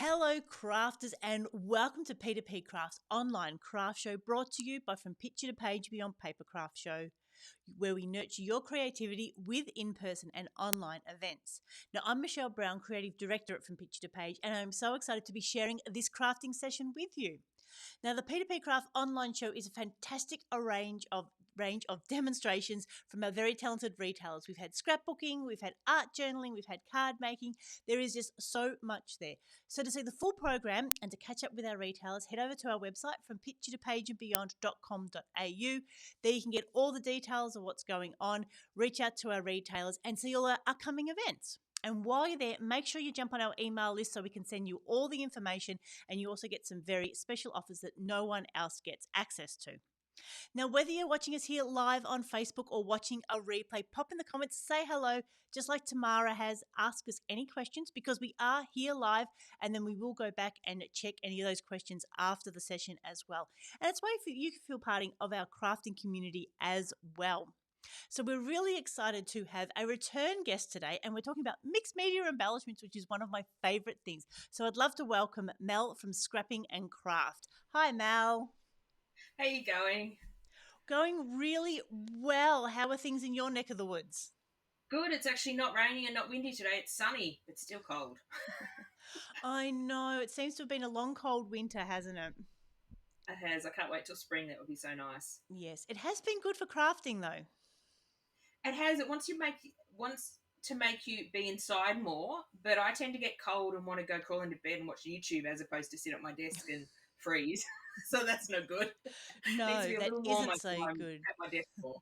Hello, crafters, and welcome to P2PCrafts online craft show brought to you by From Picture to Page Beyond Papercraft Show, where we nurture your creativity with in-person and online events. Now, I'm Michelle Brown, Creative Director at From Picture to Page, and I'm so excited to be sharing this crafting session with you. Now, the P2PCraft online show is a fantastic range of demonstrations from our very talented retailers. We've had scrapbooking, we've had art journaling, we've had card making. There is just so much there. So to see the full program and to catch up with our retailers, head over to our website from picturetopageandbeyond.com.au. There you can get all the details of what's going on, reach out to our retailers and see all our upcoming events. And while you're there, make sure you jump on our email list so we can send you all the information, and you also get some very special offers that no one else gets access to. Now, whether you're watching us here live on Facebook or watching a replay, pop in the comments, say hello, just like Tamara has. Ask us any questions because we are here live, and then we will go back and check any of those questions after the session as well. And it's a way for you to feel part of our crafting community as well. So we're really excited to have a return guest today, and we're talking about mixed media embellishments, which is one of my favorite things. So I'd love to welcome Mel from Scrapping and Craft. Hi, Mel. How you going? Going really well. How are things in your neck of the woods? Good. It's actually not raining and not windy today. It's sunny, but still cold. I know. It seems to have been a long, cold winter, hasn't it? It has. I can't wait till spring. That would be so nice. Yes. It has been good for crafting, though. It has. It wants to make you be inside more, but I tend to get cold and want to go crawl into bed and watch YouTube as opposed to sit at my desk and freeze. So that's no good. Needs to No, be a that little warmer isn't so so I'm good. at my desk more.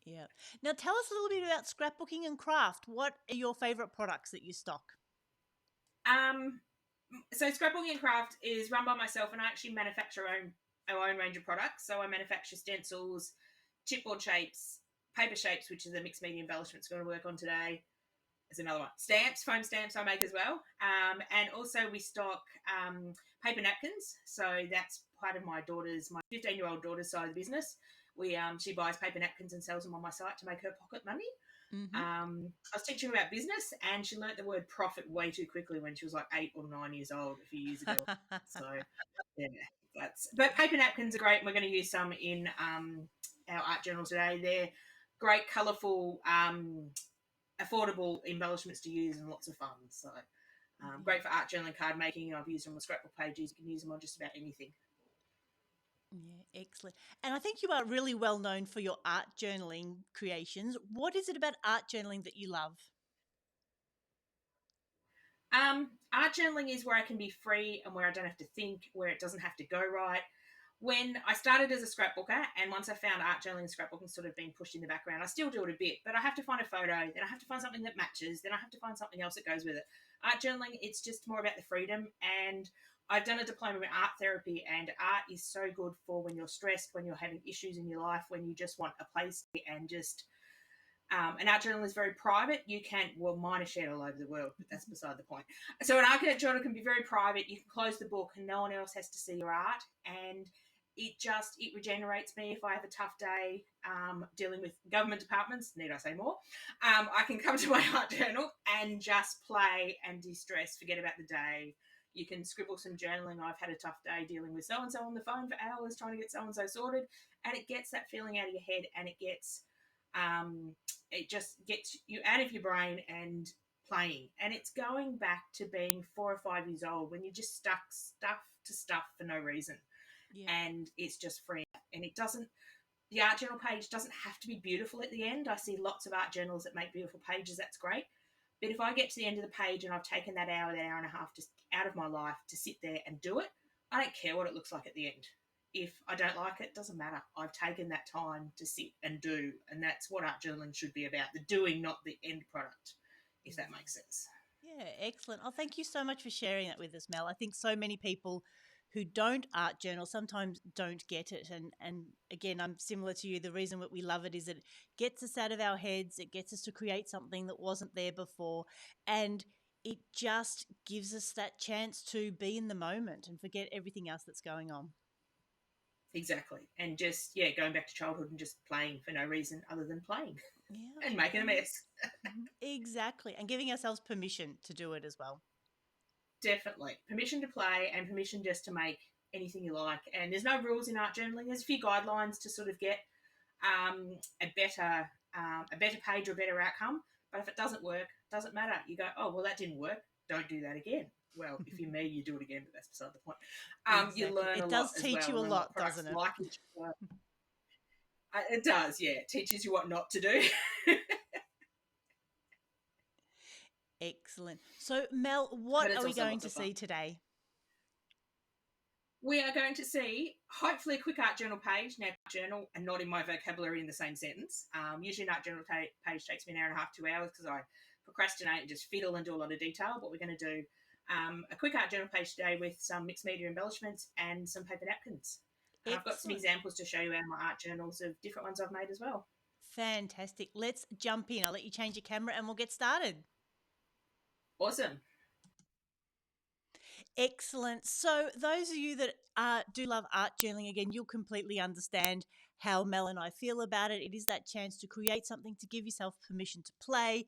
Yeah. Now, tell us a little bit about scrapbooking and craft. What are your favorite products that you stock? Um, so Scrapbooking and Craft is run by myself, and I actually manufacture our own range of products. So I manufacture stencils, chipboard shapes, paper shapes, which is a mixed media embellishments we're going to work on today. There's another one. Stamps, foam stamps I make as well. And also we stock paper napkins. So that's part of my 15-year-old daughter's side of the business. She buys paper napkins and sells them on my site to make her pocket money. Mm-hmm. I was teaching her about business, and she learnt the word profit way too quickly when she was like 8 or 9 years old a few years ago. So, yeah, but paper napkins are great. And we're going to use some in our art journal today. They're great, colourful, affordable embellishments to use and lots of fun. So, great for art journaling, card making. I've used them on scrapbook pages. You can use them on just about anything. Yeah, excellent. And I think you are really well known for your art journaling creations. What is it about art journaling that you love? Art journaling is where I can be free and where I don't have to think, where it doesn't have to go right. When I started as a scrapbooker, and once I found art journaling and scrapbooking sort of being pushed in the background, I still do it a bit, but I have to find a photo, then I have to find something that matches, then I have to find something else that goes with it. Art journaling, it's just more about the freedom, and I've done a diploma in art therapy, and art is so good for when you're stressed, when you're having issues in your life, when you just want a place and just an art journal is very private. Mine are shared all over the world, but that's beside the point. So an art journal can be very private. You can close the book and no one else has to see your art. And it regenerates me if I have a tough day dealing with government departments. Need I say more? I can come to my art journal and just play and de-stress, forget about the day. You can scribble some journaling. I've had a tough day dealing with so-and-so on the phone for hours trying to get so-and-so sorted. And it gets that feeling out of your head, and it just gets you out of your brain and playing. And it's going back to being 4 or 5 years old when you just stuck stuff to stuff for no reason. Yeah. And it's just free. And the art journal page doesn't have to be beautiful at the end. I see lots of art journals that make beautiful pages. That's great. But if I get to the end of the page and I've taken that hour and a half just out of my life to sit there and do it, I don't care what it looks like at the end. If I don't like it, doesn't matter. I've taken that time to sit and do, and that's what art journaling should be about, the doing, not the end product, if that makes sense. Yeah, excellent. Oh, thank you so much for sharing that with us, Mel. I think so many people who don't art journal sometimes don't get it. And again, I'm similar to you. The reason that we love it is it gets us out of our heads. It gets us to create something that wasn't there before. And it just gives us that chance to be in the moment and forget everything else that's going on. Exactly. And just, going back to childhood and just playing for no reason other than playing. Yeah. And making a mess. Exactly. And giving ourselves permission to do it as well. Definitely. Permission to play and permission just to make anything you like. And there's no rules in art journaling. There's a few guidelines to sort of get a better page or a better outcome. But if it doesn't work, it doesn't matter. You go, oh, well, that didn't work. Don't do that again. Well, if you're me, you do it again, but that's beside the point. Exactly. You learn it a does lot as teach well. you a lot, doesn't it? Like it does, yeah. It teaches you what not to do. Excellent. So, Mel, what are we also going lots to of fun. see today? We are going to see, hopefully, a quick art journal page. Now, journal and not in my vocabulary in the same sentence. Usually, an art journal page takes me an hour and a half, 2 hours, because I procrastinate and just fiddle and do a lot of detail. But we're going to do a quick art journal page today with some mixed media embellishments and some paper napkins. And I've got some examples to show you out of my art journals of different ones I've made as well. Fantastic. Let's jump in. I'll let you change your camera and we'll get started. Awesome. Excellent. So, those of you that do love art journaling, again, you'll completely understand how Mel and I feel about it. It is that chance to create something, to give yourself permission to play.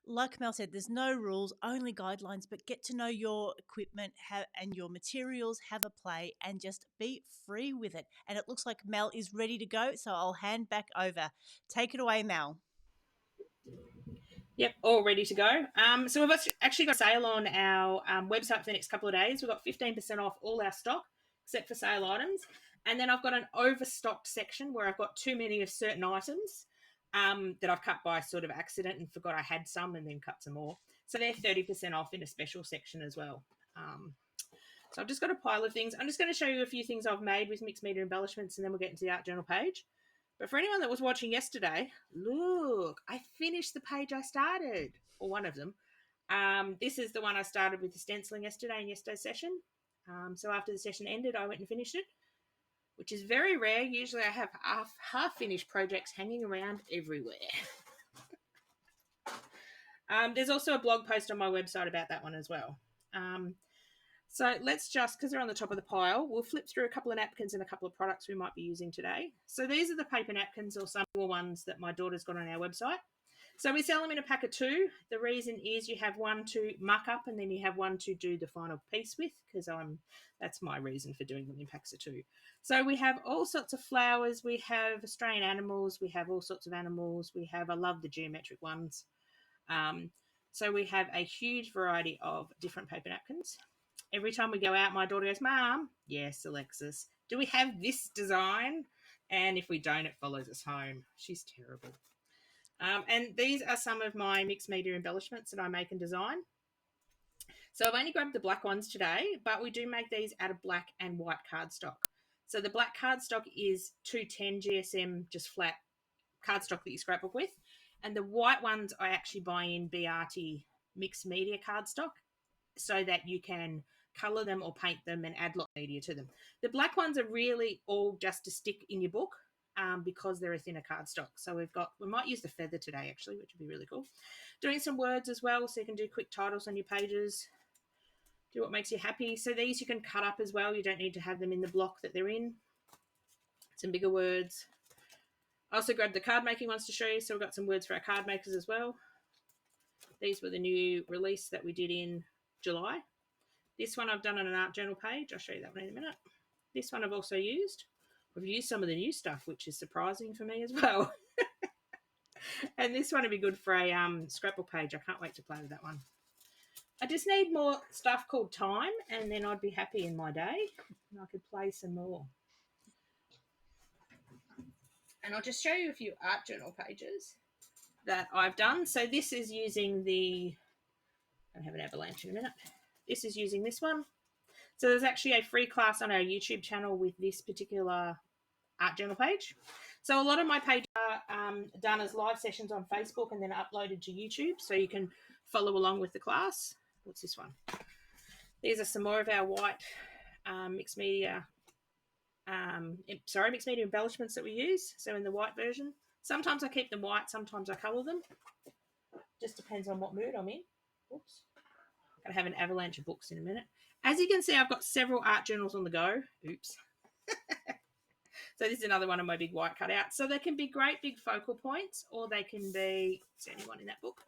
Like Mel said, there's no rules, only guidelines, but get to know your equipment and your materials, have a play, and just be free with it. And it looks like Mel is ready to go, so I'll hand back over. Take it away, Mel. Yep, all ready to go. So we've actually got a sale on our website for the next couple of days. We've got 15% off all our stock, except for sale items. And then I've got an overstocked section where I've got too many of certain items that I've cut by sort of accident and forgot I had some and then cut some more. So they're 30% off in a special section as well. So I've just got a pile of things. I'm just going to show you a few things I've made with mixed media embellishments, and then we'll get into the art journal page. But for anyone that was watching yesterday, look, I finished the page I started, or one of them. This is the one I started with the stenciling yesterday in yesterday's session. So after the session ended, I went and finished it, which is very rare. Usually I have half-finished projects hanging around everywhere. There's also a blog post on my website about that one as well. So let's just, because they're on the top of the pile, we'll flip through a couple of napkins and a couple of products we might be using today. So these are the paper napkins, or some more ones that my daughter's got on our website. So we sell them in a pack of 2. The reason is you have one to muck up and then you have one to do the final piece with, because that's my reason for doing them in packs of 2. So we have all sorts of flowers. We have Australian animals. We have all sorts of animals. I love the geometric ones. So we have a huge variety of different paper napkins. Every time we go out, my daughter goes, Mom, yes, Alexis, do we have this design? And if we don't, it follows us home. She's terrible. And these are some of my mixed media embellishments that I make and design. So I've only grabbed the black ones today, but we do make these out of black and white cardstock. So the black cardstock is 210 GSM, just flat cardstock that you scrapbook with. And the white ones I actually buy in BRT mixed media cardstock, so that you can colour them or paint them and add lot of media to them. The black ones are really all just to stick in your book because they're a thinner cardstock. So we might use the feather today actually, which would be really cool. Doing some words as well, so you can do quick titles on your pages. Do what makes you happy. So these you can cut up as well. You don't need to have them in the block that they're in. Some bigger words. I also grabbed the card making ones to show you. So we've got some words for our card makers as well. These were the new release that we did in July. This one I've done on an art journal page. I'll show you that one in a minute. This one I've also used. We've used some of the new stuff, which is surprising for me as well. And this one would be good for a scrapbook page. I can't wait to play with that one. I just need more stuff called time, and then I'd be happy in my day, and I could play some more. And I'll just show you a few art journal pages that I've done. So this is using I'll have an avalanche in a minute. This is using this one. So there's actually a free class on our YouTube channel with this particular art journal page. So a lot of my pages are done as live sessions on Facebook and then uploaded to YouTube, so you can follow along with the class. What's this one? These are some more of our white mixed media embellishments that we use. So in the white version, sometimes I keep them white, sometimes I colour them. Just depends on what mood I'm in. Oops. I'm going to have an avalanche of books in a minute. As you can see, I've got several art journals on the go. Oops. So this is another one of my big white cutouts. So they can be great big focal points, or they can be, is there anyone in that book?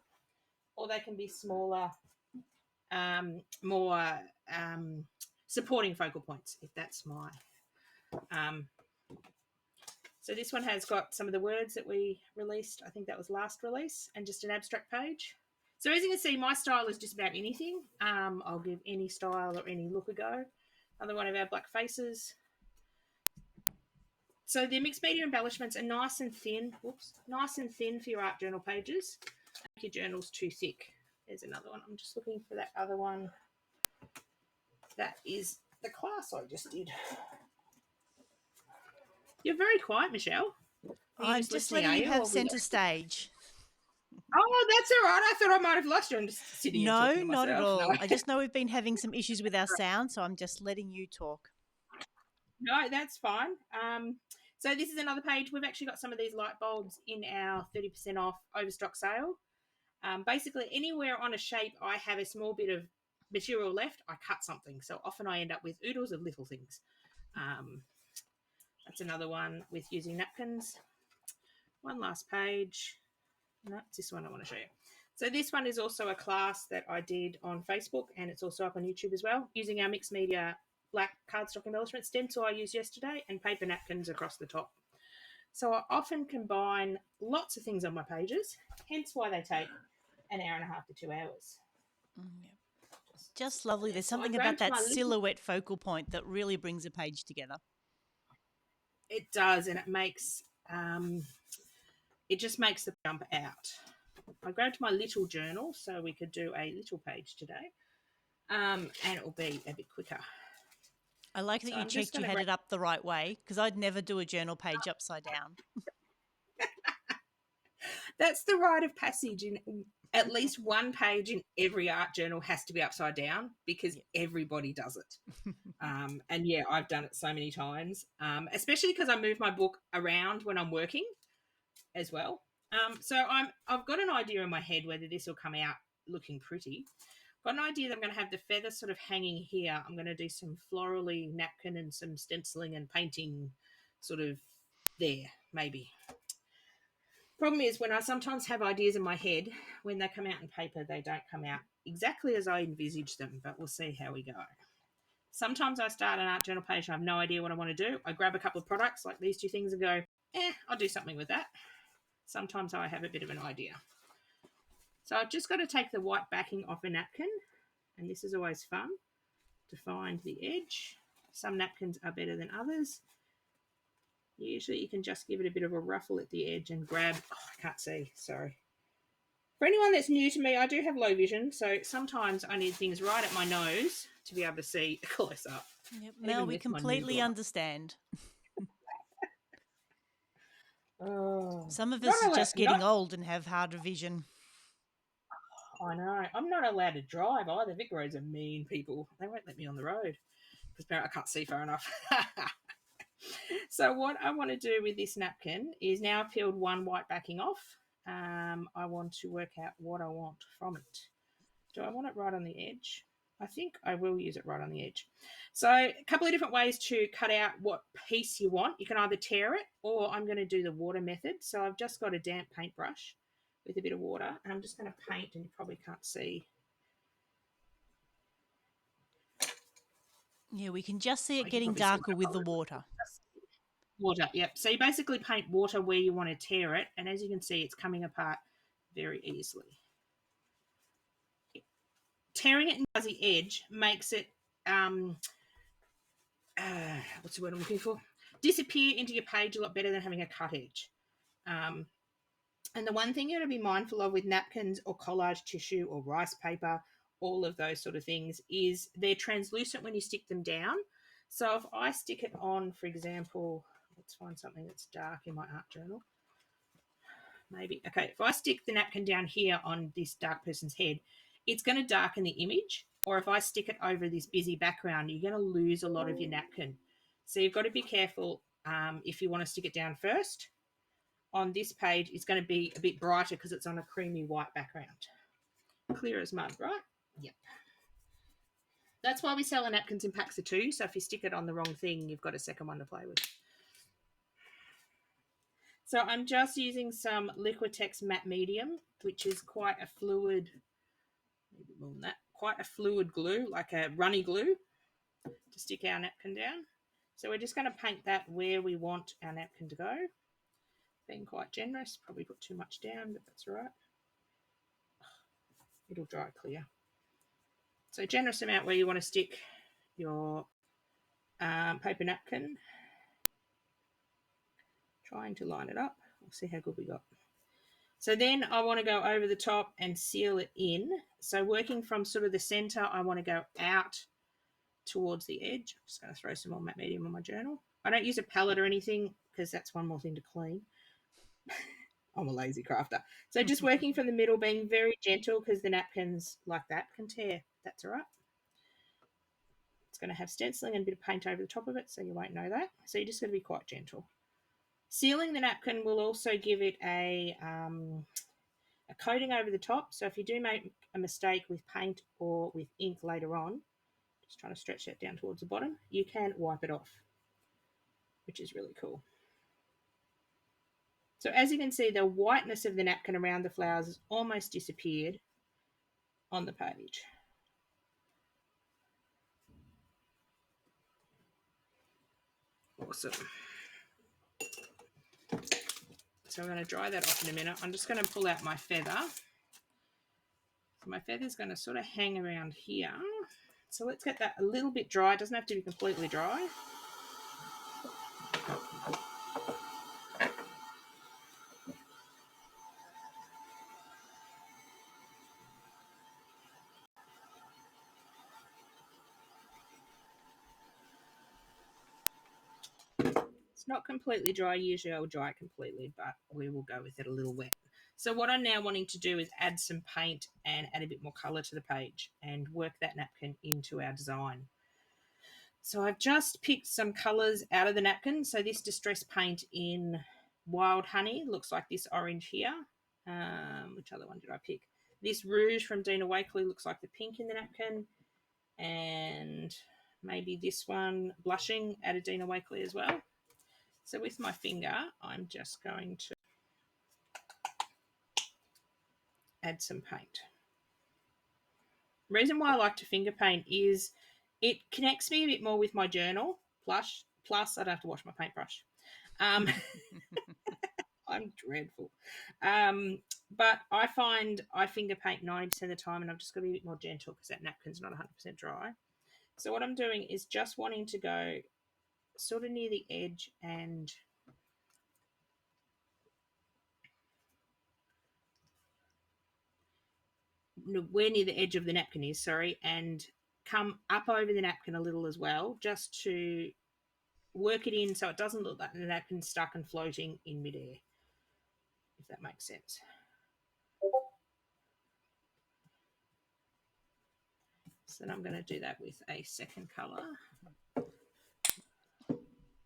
Or they can be smaller more supporting focal points, if that's my... So this one has got some of the words that we released. I think that was last release, and just an abstract page. So as you can see, my style is just about anything. I'll give any style or any look a go. Another one of our black faces. So the mixed media embellishments are nice and thin. Whoops, nice and thin for your art journal pages. Make your journals too thick. There's another one. I'm just looking for that other one. That is the class I just did. You're very quiet, Michelle. I'm just letting you have centre stage. Oh, that's all right. I thought I might have lost you. I'm just sitting here talking to myself. No, not at all. No. I just know we've been having some issues with our sound, so I'm just letting you talk. No, that's fine. So this is another page. We've actually got some of these light bulbs in our 30% off overstock sale. Basically, anywhere on a shape I have a small bit of material left, I cut something. So often I end up with oodles of little things. That's another one with using napkins. One last page. No, it's this one I want to show you. So this one is also a class that I did on Facebook, and it's also up on YouTube as well, using our mixed media black cardstock embellishment stencil I used yesterday and paper napkins across the top. So I often combine lots of things on my pages, hence why they take an hour and a half to 2 hours. Just lovely. There's something about that silhouette focal point that really brings a page together. It does, and it makes it just makes the jump out. I grabbed my little journal so we could do a little page today, and it will be a bit quicker. I like that you checked you had it up the right way, because I'd never do a journal page upside down. That's the rite of passage. In at least one page in every art journal has to be upside down, because everybody does it. And yeah, I've done it so many times, especially because I move my book around when I'm working as well. So I've got an idea in my head whether this will come out looking pretty. Got an idea that I'm going to have the feather sort of hanging here. I'm going to do some florally napkin and some stenciling and painting sort of there, maybe. Problem is, when I sometimes have ideas in my head, when they come out in paper, they don't come out exactly as I envisage them, but we'll see how we go. Sometimes I start an art journal page and I have no idea what I want to do. I grab a couple of products like these two things and go, I'll do something with that. Sometimes I have a bit of an idea. So I've just got to take the white backing off a napkin, and this is always fun to find the edge. Some napkins are better than others. Usually you can just give it a bit of a ruffle at the edge and grab... Oh, I can't see, sorry. For anyone that's new to me, I do have low vision, so sometimes I need things right at my nose to be able to see close up. Yep, Mel, we completely understand. Some of us are just getting old and have harder vision. I know. I'm not allowed to drive either. Vic roads are mean people. They won't let me on the road because apparently I can't see far enough. So what I want to do with this napkin is, now I've peeled one white backing off. I want to work out what I want from it. Do I want it right on the edge? I think I will use it right on the edge. So a couple of different ways to cut out what piece you want. You can either tear it, or I'm going to do the water method. So I've just got a damp paintbrush with a bit of water, and I'm just going to paint, and you probably can't see. Yeah, we can just see it getting darker with the water. Water, yep. So you basically paint water where you want to tear it, and as you can see, it's coming apart very easily. Tearing it in the fuzzy edge makes it, what's the word I'm looking for? Disappear into your page a lot better than having a cut edge. And the one thing you got to be mindful of with napkins or collage tissue or rice paper, all of those sort of things, is they're translucent when you stick them down. So if I stick it on, for example, let's find something that's dark in my art journal. Maybe. Okay, if I stick the napkin down here on this dark person's head, it's going to darken the image. Or if I stick it over this busy background, you're going to lose a lot of your napkin. So you've got to be careful if you want to stick it down first. On this page, it's going to be a bit brighter because it's on a creamy white background. Clear as mud, right? Yep. That's why we sell the napkins in packs of 2. So if you stick it on the wrong thing, you've got a second one to play with. So I'm just using some Liquitex matte medium, which is quite a fluid, maybe more than that, quite a fluid glue, like a runny glue, to stick our napkin down. So we're just going to paint that where we want our napkin to go. Being quite generous, probably put too much down, but that's all right. It'll dry clear. So generous amount where you want to stick your paper napkin. Trying to line it up. We'll see how good we got. So then I want to go over the top and seal it in. So working from sort of the center, I want to go out towards the edge. I'm just going to throw some more matte medium on my journal. I don't use a palette or anything because that's one more thing to clean. I'm a lazy crafter. So just working from the middle, being very gentle because the napkins like that can tear. That's all right. It's going to have stenciling and a bit of paint over the top of it, so you won't know that. So you're just going to be quite gentle. Sealing the napkin will also give it a coating over the top. So if you do make a mistake with paint or with ink later on, just trying to stretch that down towards the bottom, you can wipe it off, which is really cool. So as you can see, the whiteness of the napkin around the flowers has almost disappeared on the page. Awesome. So I'm going to dry that off in a minute. I'm just going to pull out my feather. So my feather's going to sort of hang around here. So let's get that a little bit dry. It doesn't have to be completely dry. It's not completely dry. Usually I'll dry it completely, but we will go with it a little wet. So what I'm now wanting to do is add some paint and add a bit more colour to the page and work that napkin into our design. So I've just picked some colours out of the napkin. So this distress paint in Wild Honey looks like this orange here. Which other one did I pick? This Rouge from Dina Wakley looks like the pink in the napkin. And maybe this one, Blushing, out of Dina Wakley as well. So with my finger, I'm just going to add some paint. The reason why I like to finger paint is it connects me a bit more with my journal. Plus I don't have to wash my paintbrush. I'm dreadful. But I find I finger paint 90% of the time and I've just got to be a bit more gentle because that napkin's not 100% dry. So what I'm doing is just wanting to go sort of near the edge and where near the edge of the napkin is, and come up over the napkin a little as well, just to work it in so it doesn't look like the napkin's stuck and floating in midair, if that makes sense. So I'm going to do that with a second colour.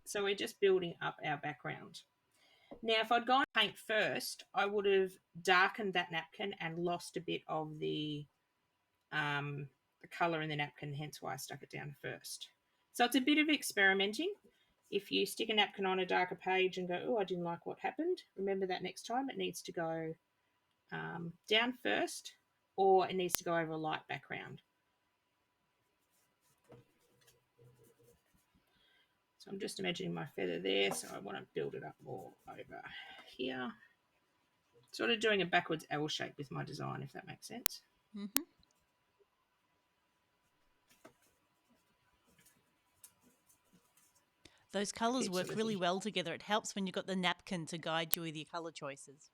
So we're just building up our background. Now, if I'd gone paint first, I would have darkened that napkin and lost a bit of the colour in the napkin, hence why I stuck it down first. So it's a bit of experimenting. If you stick a napkin on a darker page and go, oh, I didn't like what happened, remember that next time it needs to go down first, or it needs to go over a light background. So I'm just imagining my feather there, so I want to build it up more over here. Sort of doing a backwards L shape with my design, if that makes sense. Mm-hmm. Those colours work really well together. It helps when you've got the napkin to guide you with your colour choices.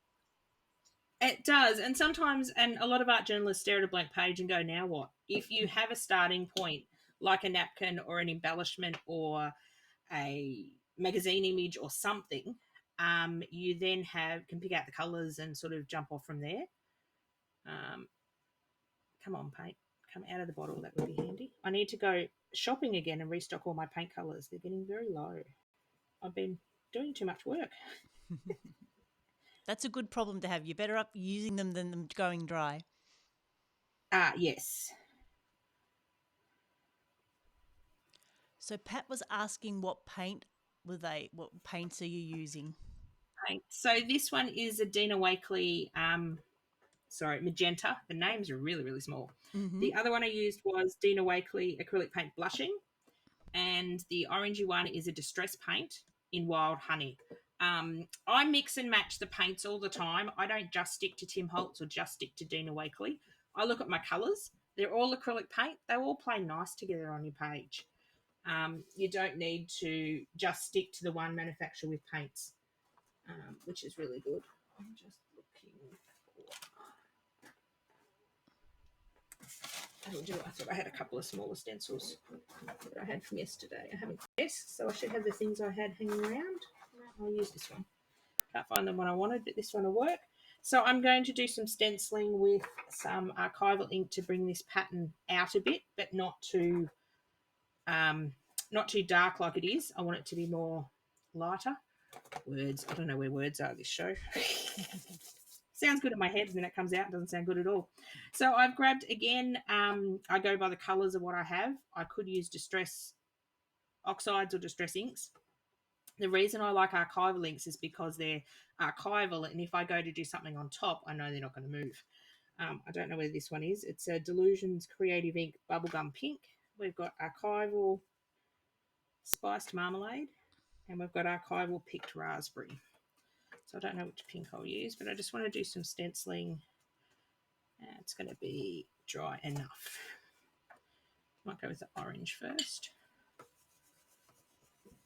It does. And sometimes, and a lot of art journalists stare at a blank page and go, now what? If you have a starting point, like a napkin or an embellishment or a magazine image or something, you then can pick out the colours and sort of jump off from there. Come on, paint. Come out of the bottle. That would be handy. I need to go shopping again and restock all my paint colours. They're getting very low. I've been doing too much work. That's a good problem to have. You're better up using them than them going dry. Yes. So Pat was asking what paints are you using? Paint. So this one is a Dina Wakley magenta. The names are really, really small. Mm-hmm. The other one I used was Dina Wakley acrylic paint blushing, and the orangey one is a distress paint in Wild Honey. I mix and match the paints all the time. I don't just stick to Tim Holtz or just stick to Dina Wakley. I look at my colours. They're all acrylic paint. They all play nice together on your page. You don't need to just stick to the one manufacturer with paints, which is really good. I'm just looking for... I thought I had a couple of smaller stencils that I had from yesterday. I haven't guessed, so I should have the things I had hanging around. I'll use this one. Can't find the one I wanted, but this one will work. So I'm going to do some stenciling with some archival ink to bring this pattern out a bit, but not too dark like it is. I want it to be more lighter. Words. I don't know where words are this show. Sounds good in my head, and then it comes out, doesn't sound good at all. So I've grabbed, again, I go by the colours of what I have. I could use distress oxides or distress inks. The reason I like archival inks is because they're archival, and if I go to do something on top, I know they're not going to move. I don't know where this one is. It's a Delusions Creative Ink Bubblegum Pink. We've got archival spiced marmalade, and we've got archival picked raspberry. So I don't know which pink I'll use, but I just want to do some stenciling. It's going to be dry enough. Might go with the orange first.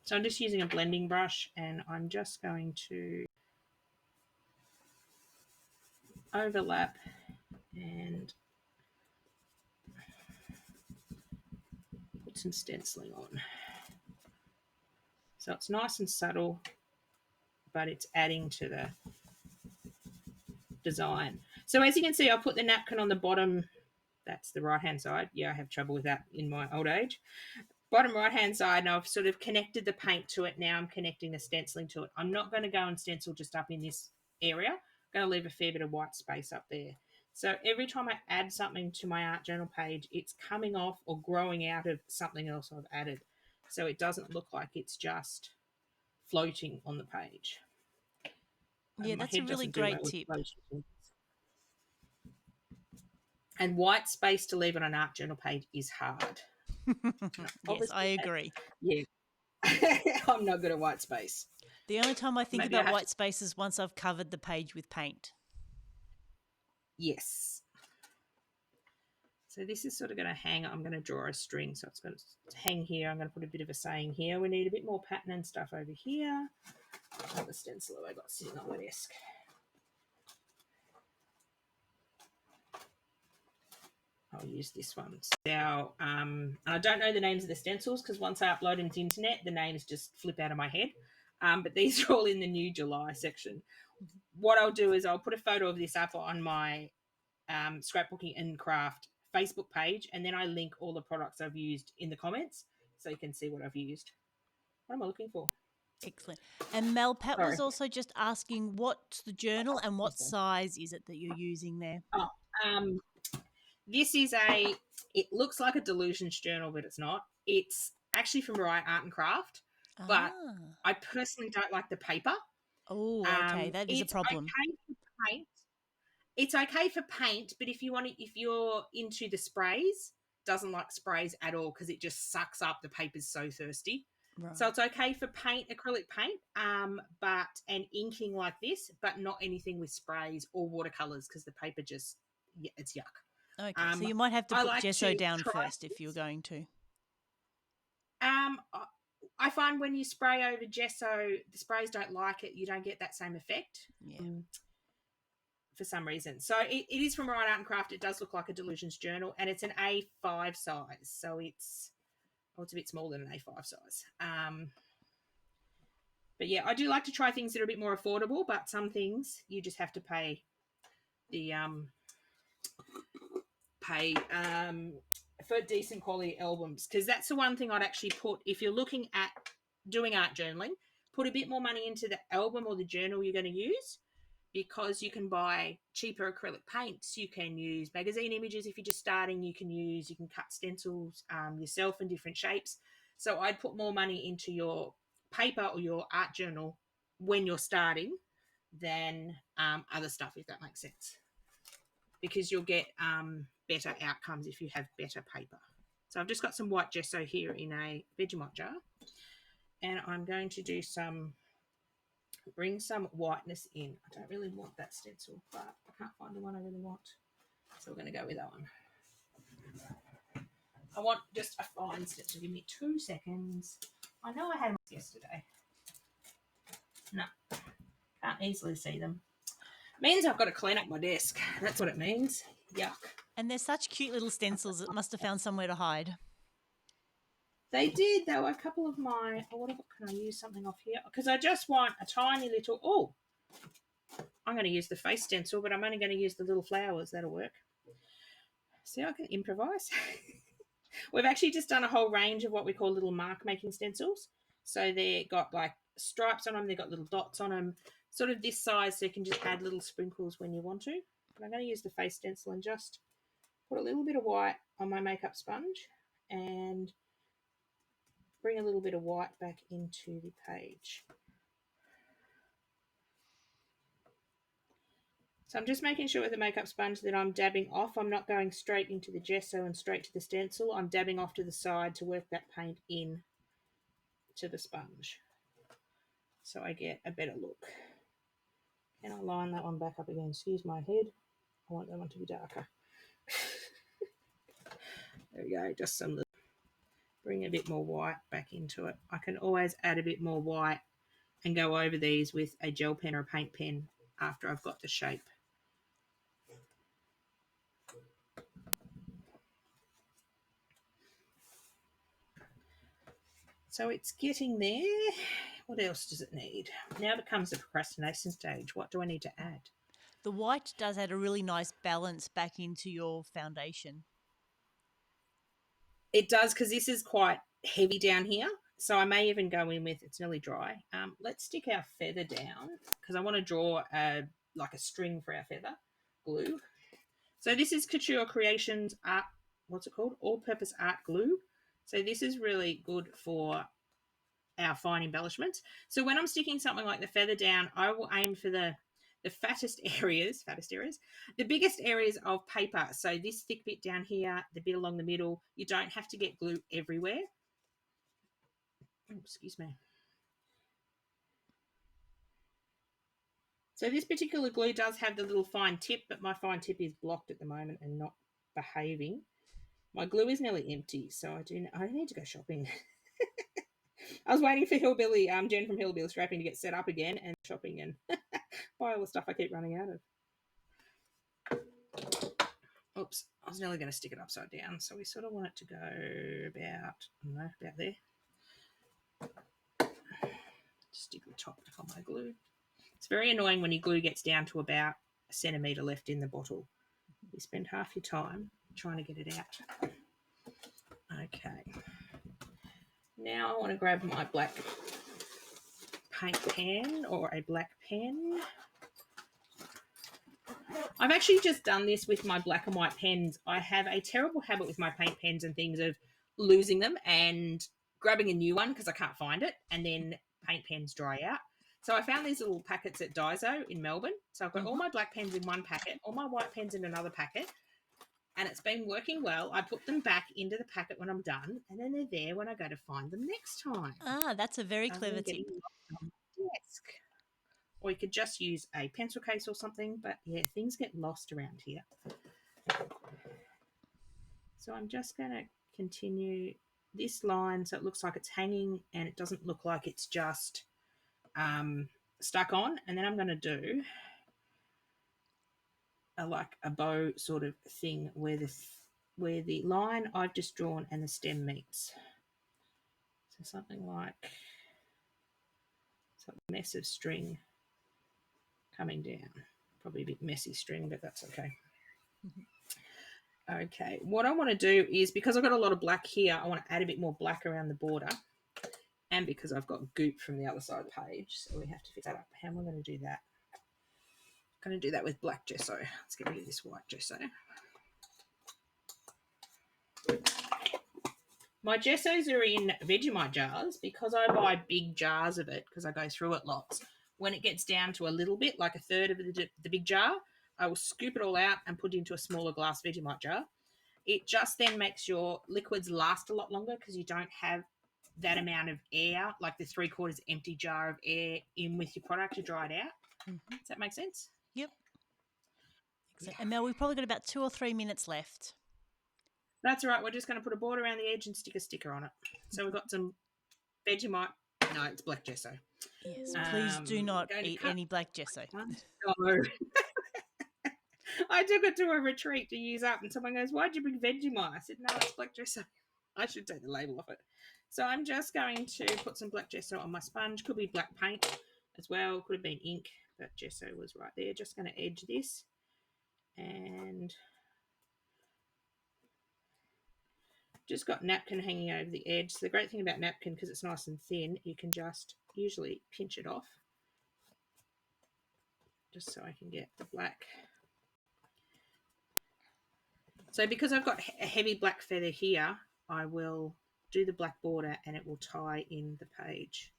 So I'm just using a blending brush, and I'm just going to overlap and put some stenciling on. So it's nice and subtle, but it's adding to the design. So as you can see, I put the napkin on the bottom. That's the right-hand side. Yeah, I have trouble with that in my old age. Bottom right-hand side, and I've sort of connected the paint to it. Now I'm connecting the stenciling to it. I'm not going to go and stencil just up in this area. I'm going to leave a fair bit of white space up there. So every time I add something to my art journal page, it's coming off or growing out of something else I've added. So it doesn't look like it's just floating on the page. Yeah, that's a really great tip. And white space to leave on an art journal page is hard. Yes, I agree. Yeah. I'm not good at white space. The only time I think about white space is once I've covered the page with paint. Yes. So this is sort of going to hang. I'm going to draw a string, so it's going to hang here. I'm going to put a bit of a saying here. We need a bit more pattern and stuff over here. What stencil have I got sitting on my desk? I'll use this one. Now, I don't know the names of the stencils because once I upload them to the internet, the names just flip out of my head. But these are all in the new July section. What I'll do is I'll put a photo of this up on my Scrapbooking and Craft Facebook page, and then I link all the products I've used in the comments so you can see what I've used. What am I looking for? Excellent. And Mel, Pat was also just asking what's the journal and what size is it that you're using there? This is it looks like a Delusions journal, but it's not. It's actually from Riot Art and Craft, but I personally don't like the paper. Oh, okay. That is a problem. Okay for paint. It's okay for paint, but if you're into the sprays, doesn't like sprays at all because it just sucks up. The paper's so thirsty. Right. So it's okay for paint, acrylic paint, and inking like this, but not anything with sprays or watercolors because the paper just, it's yuck. Okay, so you might have to put gesso down first if you're going to. I find when you spray over gesso, the sprays don't like it. You don't get that same effect. Yeah. For some reason. So it is from Riot Art and Craft. It does look like a Delusions journal, and it's an A5 size. So it's a bit smaller than an A5 size. But yeah, I do like to try things that are a bit more affordable, but some things you just have to pay the for decent quality albums, because that's the one thing I'd actually put if you're looking at doing art journaling, put a bit more money into the album or the journal you're going to use, because you can buy cheaper acrylic paints, you can use magazine images if you're just starting, you can cut stencils yourself in different shapes. So I'd put more money into your paper or your art journal when you're starting than other stuff, if that makes sense. because you'll get better outcomes if you have better paper. So I've just got some white gesso here in a Vegemite jar, and I'm going to do bring some whiteness in. I don't really want that stencil, but I can't find the one I really want. So we're going to go with that one. I want just a fine stencil. Give me 2 seconds. I know I had them yesterday. No, can't easily see them. Means I've got to clean up my desk. That's what it means. Yuck. And they're such cute little stencils. It must have found somewhere to hide. They did. They were a couple of my... Oh, what can I use something off here? Because I just want a tiny little... Oh, I'm going to use the face stencil, but I'm only going to use the little flowers. That'll work. See, I can improvise. We've actually just done a whole range of what we call little mark-making stencils. So they've got like stripes on them. They've got little dots on them. Sort of this size, so you can just add little sprinkles when you want to. But I'm going to use the face stencil and just put a little bit of white on my makeup sponge and bring a little bit of white back into the page. So I'm just making sure with the makeup sponge that I'm dabbing off. I'm not going straight into the gesso and straight to the stencil. I'm dabbing off to the side to work that paint in to the sponge, so I get a better look. And I'll line that one back up again. Excuse my head. I want that one to be darker. There we go. Just some little... Bring a bit more white back into it. I can always add a bit more white and go over these with a gel pen or a paint pen after I've got the shape. So it's getting there. What else does it need? Now it comes the procrastination stage. What do I need to add? The white does add a really nice balance back into your foundation. It does, because this is quite heavy down here. So I may even go in with... It's nearly dry. Let's stick our feather down, because I want to draw like a string for our feather glue. So this is Couture Creations art... What's it called? All-purpose art glue. So this is really good for our fine embellishments. So when I'm sticking something like the feather down, I will aim for the fattest areas, the biggest areas of paper. So this thick bit down here, the bit along the middle, you don't have to get glue everywhere. Oh, excuse me. So this particular glue does have the little fine tip, but my fine tip is blocked at the moment and not behaving. My glue is nearly empty, so I need to go shopping. I was waiting for Jen from Hillbilly Strapping to get set up again and shopping and buy all the stuff I keep running out of. Oops, I was nearly going to stick it upside down, so we sort of want it to go about there. Stick the top on my glue. It's very annoying when your glue gets down to about a centimetre left in the bottle. You spend half your time trying to get it out. Okay. Now I want to grab my black paint pen or a black pen. I've actually just done this with my black and white pens. I have a terrible habit with my paint pens and things of losing them and grabbing a new one because I can't find it, and then paint pens dry out. So I found these little packets at Daiso in Melbourne. So I've got all my black pens in one packet, all my white pens in another packet, and it's been working well. I put them back into the packet when I'm done, and then they're there when I go to find them next time. Ah, that's a very clever tip. Desk. Or you could just use a pencil case or something, but yeah, things get lost around here. So I'm just going to continue this line so it looks like it's hanging and it doesn't look like it's just stuck on. And then I'm going to do like a bow sort of thing where the line I've just drawn and the stem meets. So something like a mess of string coming down. Probably a bit messy string, but that's okay. Okay, what I want to do is, because I've got a lot of black here, I want to add a bit more black around the border, and because I've got goop from the other side of the page, so we have to fix that up. How am I going to do that? I'm going to do that with black gesso. Let's get rid of this white gesso. My gessos are in Vegemite jars because I buy big jars of it because I go through it lots. When it gets down to a little bit, like a third of the big jar, I will scoop it all out and put it into a smaller glass Vegemite jar. It just then makes your liquids last a lot longer because you don't have that amount of air, like the 3/4 empty jar of air in with your product to dry it out. Mm-hmm. Does that make sense? Yep. Yeah. And Mel, we've probably got about 2 or 3 minutes left. That's all right. We're just going to put a border around the edge and stick a sticker on it. So we've got some Vegemite. No, it's black gesso. Yes, please do not eat any black gesso. No. I took it to a retreat to use up, and someone goes, "Why'd you bring Vegemite?" I said, "No, it's black gesso." I should take the label off it. So I'm just going to put some black gesso on my sponge. Could be black paint as well. Could have been ink, but gesso was right there. Just going to edge this, and just got napkin hanging over the edge. So the great thing about napkin, because it's nice and thin, you can just usually pinch it off, just so I can get the black. So because I've got a heavy black feather here, I will do the black border and it will tie in the page.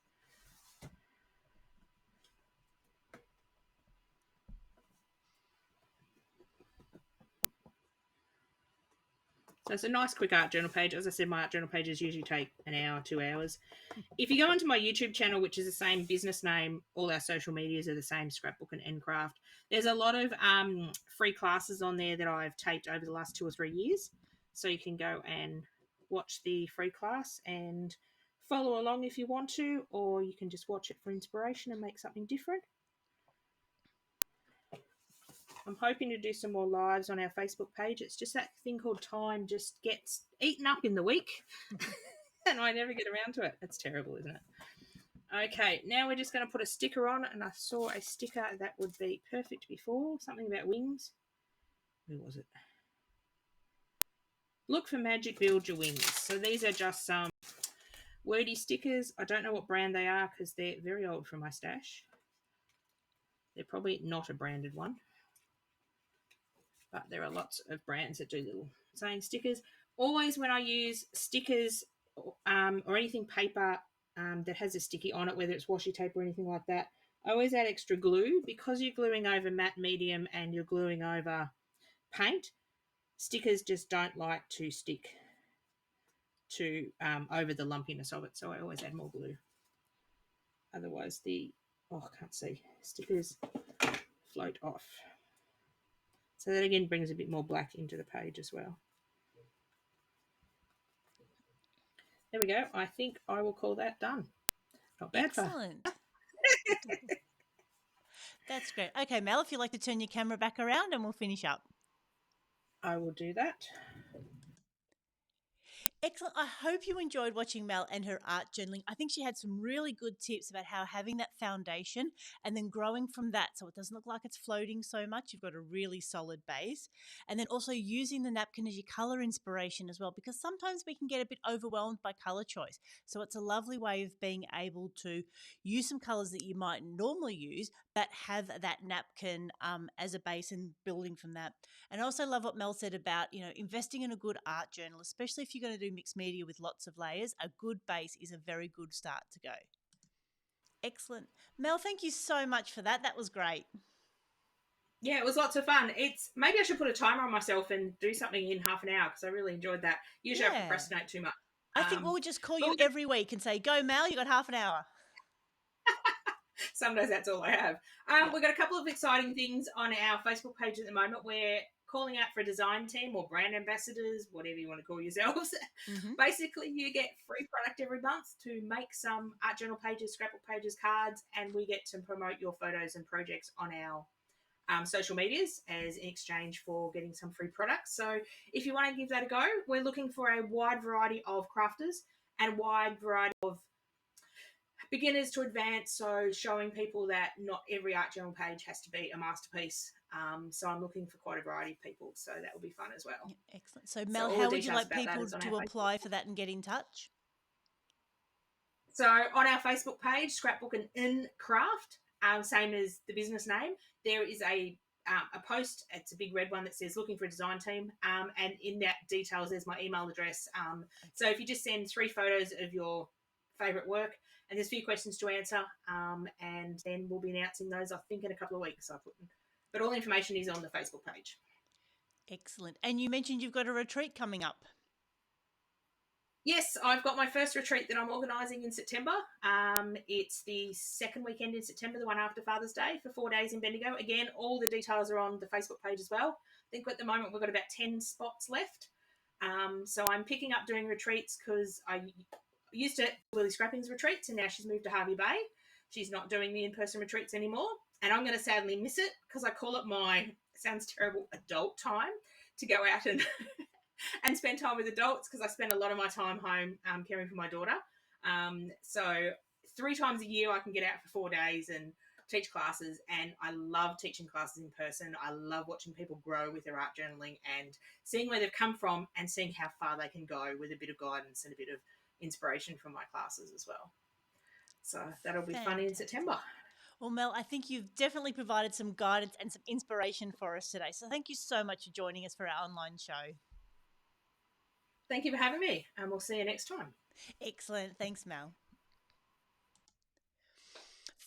So it's a nice quick art journal page. As I said, my art journal pages usually take an hour, 2 hours. If you go onto my YouTube channel, which is the same business name, all our social medias are the same, Scrapbook and Endcraft. There's a lot of free classes on there that I've taped over the last 2 or 3 years. So you can go and watch the free class and follow along if you want to, or you can just watch it for inspiration and make something different. I'm hoping to do some more lives on our Facebook page. It's just that thing called time just gets eaten up in the week and I never get around to it. It's terrible, isn't it? Okay, now we're just going to put a sticker on, and I saw a sticker that would be perfect before, something about wings. Where was it? Look for magic, build your wings. So these are just some wordy stickers. I don't know what brand they are because they're very old from my stash. They're probably not a branded one, but there are lots of brands that do little saying stickers. Always when I use stickers or anything paper that has a sticky on it, whether it's washi tape or anything like that, I always add extra glue because you're gluing over matte medium and you're gluing over paint. Stickers just don't like to stick to over the lumpiness of it, so I always add more glue. Otherwise I can't see, stickers float off. So that again brings a bit more black into the page as well. There we go. I think I will call that done. Not bad. Excellent. That's great. Okay, Mel, if you'd like to turn your camera back around and we'll finish up. I will do that. Excellent. I hope you enjoyed watching Mel and her art journaling. I think she had some really good tips about how having that foundation and then growing from that so it doesn't look like it's floating so much. You've got a really solid base. And then also using the napkin as your color inspiration as well, because sometimes we can get a bit overwhelmed by color choice. So it's a lovely way of being able to use some colors that you might normally use, but have that napkin as a base and building from that. And I also love what Mel said about, investing in a good art journal, especially if you're going to do mixed media with lots of layers. A good base is a very good start to go. Excellent. Mel, thank you so much for that. That was great. Yeah, it was lots of fun. Maybe I should put a timer on myself and do something in half an hour because I really enjoyed that. Usually I procrastinate too much. I think we'll just call you every week and say, go Mel, you got half an hour. Some days that's all I have. We've got a couple of exciting things on our Facebook page at the moment. We're calling out for a design team or brand ambassadors, whatever you want to call yourselves. Mm-hmm. Basically, you get free product every month to make some art journal pages, scrapbook pages, cards, and we get to promote your photos and projects on our social medias as in exchange for getting some free products. So if you want to give that a go, we're looking for a wide variety of crafters and wide variety of beginners to advanced, so showing people that not every art journal page has to be a masterpiece. So I'm looking for quite a variety of people, so that will be fun as well. Yeah, excellent. So Mel, how would you like people to apply for that and get in touch? So on our Facebook page, Scrapbooking in Craft, same as the business name, there is a post. It's a big red one that says looking for a design team, and in that details there's my email address. So if you just send 3 photos of your favourite work, and there's a few questions to answer, and then we'll be announcing those, I think, in a couple of weeks. I put But all the information is on the Facebook page. Excellent. And you mentioned you've got a retreat coming up. Yes, I've got my first retreat that I'm organising in September. It's the second weekend in September, the one after Father's Day, for 4 days in Bendigo. Again, all the details are on the Facebook page as well. I think at the moment we've got about 10 spots left. So I'm picking up doing retreats because I used to Lily Scrapping's retreats, and now she's moved to Harvey Bay. She's not doing the in-person retreats anymore, and I'm going to sadly miss it because I call it my, sounds terrible, adult time to go out and and spend time with adults, because I spend a lot of my time home caring for my daughter. So 3 times a year I can get out for 4 days and teach classes, and I love teaching classes in person. I love watching people grow with their art journaling and seeing where they've come from and seeing how far they can go with a bit of guidance and a bit of inspiration from my classes as well. So that'll be fun in September. Well, Mel, I think you've definitely provided some guidance and some inspiration for us today. So thank you so much for joining us for our online show. Thank you for having me, and we'll see you next time. Excellent. Thanks, Mel.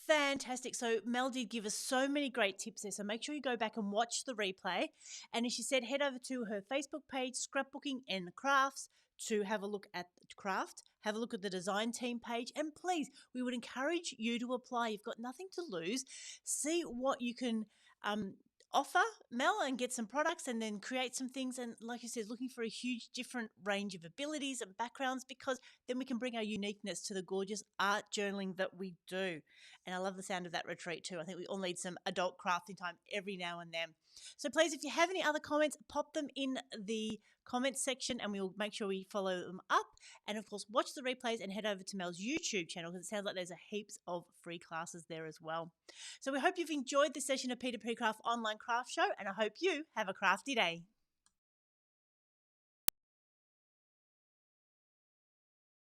Fantastic. So Mel did give us so many great tips there. So make sure you go back and watch the replay. And as she said, head over to her Facebook page, Scrapbooking and Crafts, to have a look at the craft, have a look at the design team page, and please, we would encourage you to apply. You've got nothing to lose. See what you can offer Mel and get some products and then create some things. And like you said, looking for a huge different range of abilities and backgrounds, because then we can bring our uniqueness to the gorgeous art journaling that we do. And I love the sound of that retreat too. I think we all need some adult crafting time every now and then. So please, if you have any other comments, pop them in the comments section and we'll make sure we follow them up. And of course, watch the replays and head over to Mel's YouTube channel, because it sounds like there's a heaps of free classes there as well. So we hope you've enjoyed this session of P2PCrafts Online Craft Show, and I hope you have a crafty day.